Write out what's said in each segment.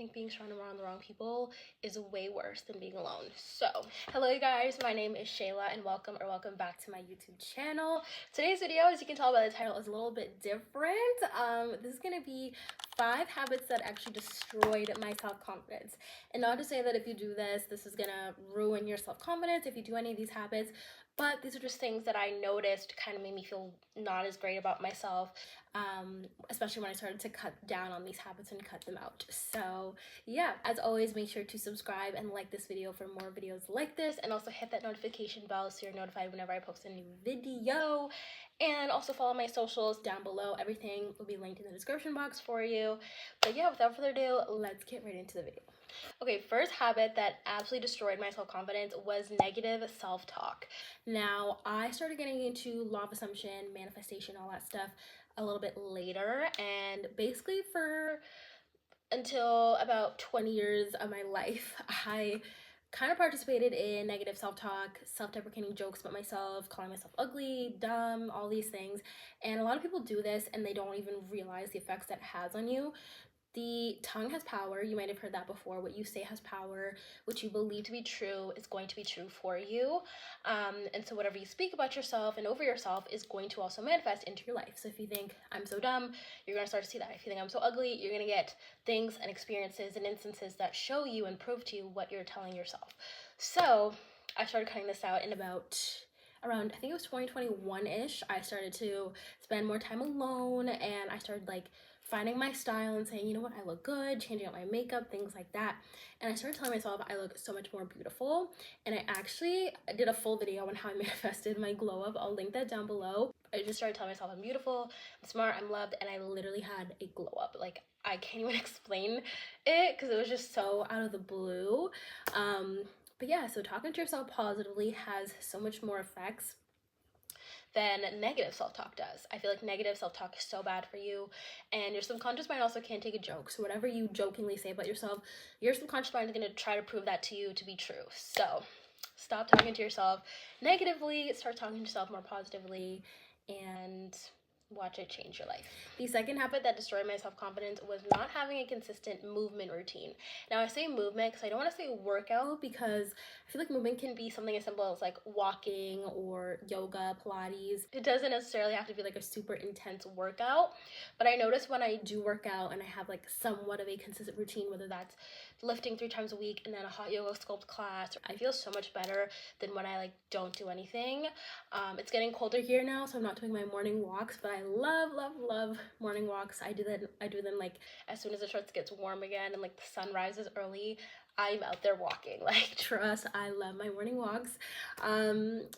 think being surrounded around the wrong people is way worse than being alone. So, hello you guys, my name is Shayla and welcome back to my YouTube channel. Today's video, as you can tell by the title, is a little bit different. This is gonna be 5 habits that actually destroyed my self-confidence. And not to say that if you do this is gonna ruin your self-confidence if you do any of these habits, but these are just things that I noticed kind of made me feel not as great about myself, especially when I started to cut down on these habits and cut them out. So yeah, as always, make sure to subscribe and like this video for more videos like this, and also hit that notification bell so you're notified whenever I post a new video. And also follow my socials down below. Everything will be linked in the description box for you. But yeah, without further ado, let's get right into the video. Okay, first habit that absolutely destroyed my self-confidence was negative self-talk. Now, I started getting into law of assumption, manifestation, all that stuff a little bit later, and basically until about 20 years of my life, I kind of participated in negative self-talk, self-deprecating jokes about myself, calling myself ugly, dumb, all these things. And a lot of people do this and they don't even realize the effects that it has on you. The tongue has power. You might have heard that before. What you say has power. What you believe to be true is going to be true for you. And so whatever you speak about yourself and over yourself is going to also manifest into your life. So if you think, I'm so dumb, you're going to start to see that. If you think I'm so ugly, you're going to get things and experiences and instances that show you and prove to you what you're telling yourself. So I started cutting this out in around, I think it was 2021-ish. I started to spend more time alone, and I started finding my style and saying, you know what, I look good, changing up my makeup, things like that. And I started telling myself I look so much more beautiful. And I actually did a full video on how I manifested my glow up. I'll link that down below. I just started telling myself I'm beautiful, I'm smart, I'm loved, and I literally had a glow up. I can't even explain it because it was just so out of the blue. But yeah, so talking to yourself positively has so much more effects than negative self-talk does. I feel like negative self-talk is so bad for you, and your subconscious mind also can't take a joke. So whatever you jokingly say about yourself, your subconscious mind is going to try to prove that to you to be true. So stop talking to yourself negatively, start talking to yourself more positively, and watch it change your life. The second habit that destroyed my self-confidence was not having a consistent movement routine. Now I say movement because I don't want to say workout, because I feel like movement can be something as simple as walking or yoga, Pilates. It doesn't necessarily have to be a super intense workout, but I notice when I do work out and I have somewhat of a consistent routine, whether that's lifting 3 times a week and then a hot yoga sculpt class, I feel so much better than when I don't do anything. It's getting colder here now, so I'm not doing my morning walks, but I love morning walks. I do them as soon as it starts to get warm again and the sun rises early. I'm out there walking. Trust, I love my morning walks.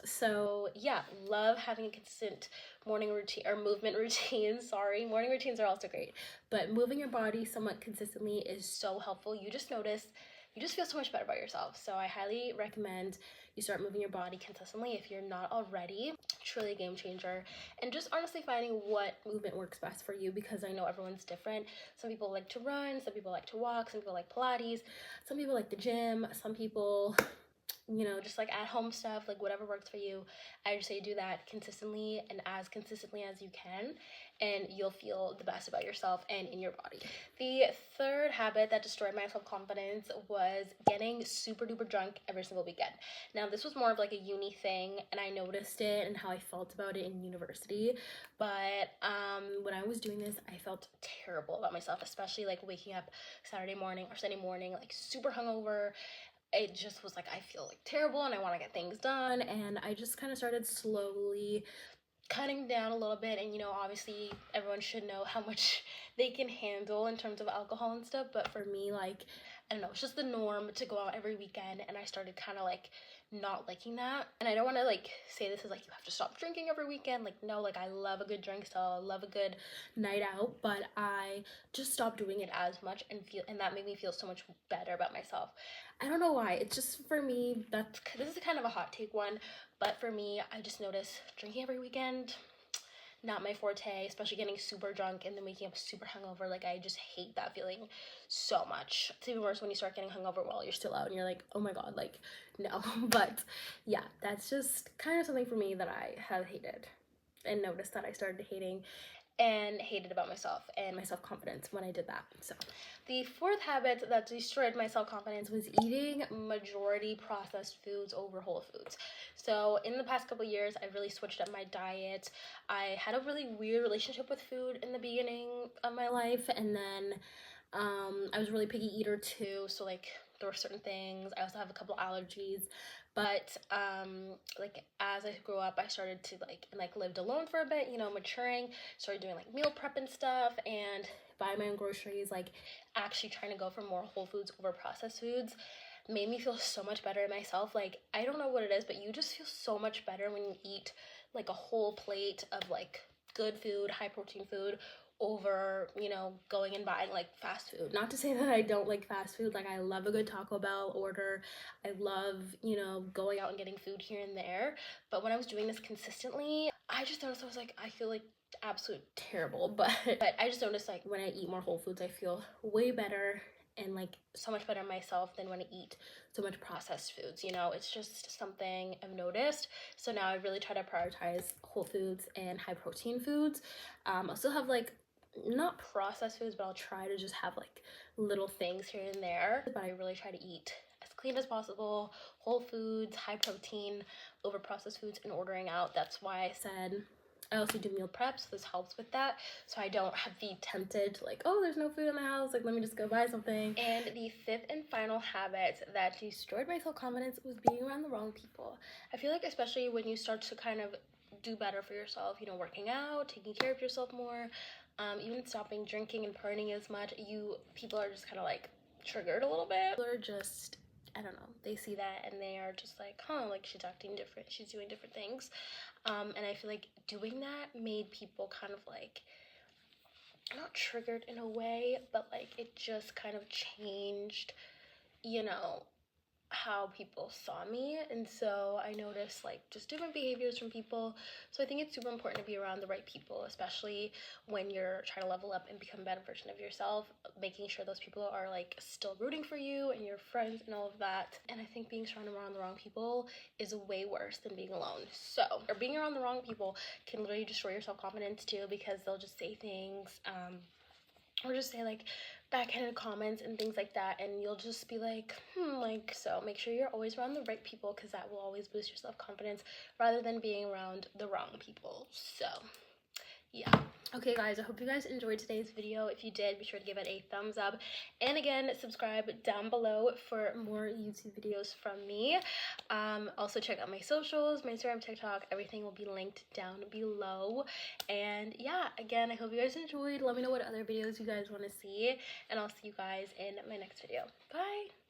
So yeah, love having a consistent morning routine or movement routine. Sorry, morning routines are also great, but moving your body somewhat consistently is so helpful. You just feel so much better about yourself. So I highly recommend you start moving your body consistently if you're not already. Truly a game changer. And just honestly finding what movement works best for you, because I know everyone's different. Some people like to run, some people like to walk, some people like Pilates, some people like the gym, some people, just at home stuff, whatever works for you. I just say do that consistently and as consistently as you can, and you'll feel the best about yourself and in your body. The third habit that destroyed my self-confidence was getting super duper drunk every single weekend. Now this was more of a uni thing, and I noticed it and how I felt about it in university, but when I was doing this, I felt terrible about myself, especially waking up Saturday morning or Sunday morning super hungover. It just was I feel terrible and I want to get things done, and I just kind of started slowly cutting down a little bit. And obviously everyone should know how much they can handle in terms of alcohol and stuff, but for me, I don't know, it's just the norm to go out every weekend, and I started kind of not liking that. And I don't want to say this is you have to stop drinking every weekend. No, I love a good drink still, I love a good night out, but I just stopped doing it as much, and that made me feel so much better about myself. I don't know why. It's just, for me, this is kind of a hot take one, but for me, I just noticed drinking every weekend, not my forte, especially getting super drunk and then waking up super hungover. I just hate that feeling so much. It's even worse when you start getting hungover while you're still out and you're oh my god, no. But yeah, that's just kind of something for me that I have hated and noticed that I started hating. and hated about myself and my self-confidence when I did that. So the fourth habit that destroyed my self-confidence was eating majority processed foods over whole foods. So in the past couple years, I really switched up my diet. I had a really weird relationship with food in the beginning of my life, and then I was a really picky eater too, so like there were certain things. I also have a couple allergies, but like as I grew up, I started to like lived alone for a bit, you know, maturing, started doing like meal prep and stuff, and buy my own groceries, like actually trying to go for more whole foods over processed foods made me feel so much better in myself. Like, I don't know what it is, but you just feel so much better when you eat like a whole plate of like good food, high protein food, over, you know, going and buying like fast food. Not to say that I don't like fast food. Like, I love a good Taco Bell order. I love, you know, going out and getting food here and there. But when I was doing this consistently, I just noticed, I was like, I feel like absolute terrible. But I just noticed, like, when I eat more whole foods, I feel way better and like so much better myself than when I eat so much processed foods. You know, it's just something I've noticed. So now I really try to prioritize whole foods and high protein foods. I'll still have like not processed foods, but I'll try to just have like little things here and there. But I really try to eat as clean as possible, whole foods, high protein, over processed foods, and ordering out. That's why I said I also do meal prep, so this helps with that. So I don't have to be tempted to like, oh, there's no food in the house, like let me just go buy something. And the fifth and final habit that destroyed my self-confidence was being around the wrong people. I feel like especially when you start to kind of do better for yourself, you know, working out, taking care of yourself more, even stopping drinking and partying as much, people are just kind of like triggered a little bit. People are just, I don't know, they see that and they are just like, huh, like she's acting different, she's doing different things. And I feel like doing that made people kind of like, not triggered in a way, but like it just kind of changed, you know, how people saw me. And so I noticed like just different behaviors from people. So I think it's super important to be around the right people, especially when you're trying to level up and become a better version of yourself, making sure those people are like still rooting for you and your friends and all of that. And I think being surrounded around the wrong people is way worse than being alone. So, or being around the wrong people can literally destroy your self-confidence too, because they'll just say things, or just say like backhanded comments and things like that, and you'll just be like, like, so make sure you're always around the right people, because that will always boost your self-confidence rather than being around the wrong people. So yeah. Okay guys, I hope you guys enjoyed today's video. If you did, be sure to give it a thumbs up, and again, subscribe down below for more YouTube videos from me. Also check out my socials, my Instagram, TikTok, everything will be linked down below. And yeah, again, I hope you guys enjoyed. Let me know what other videos you guys want to see, and I'll see you guys in my next video. Bye.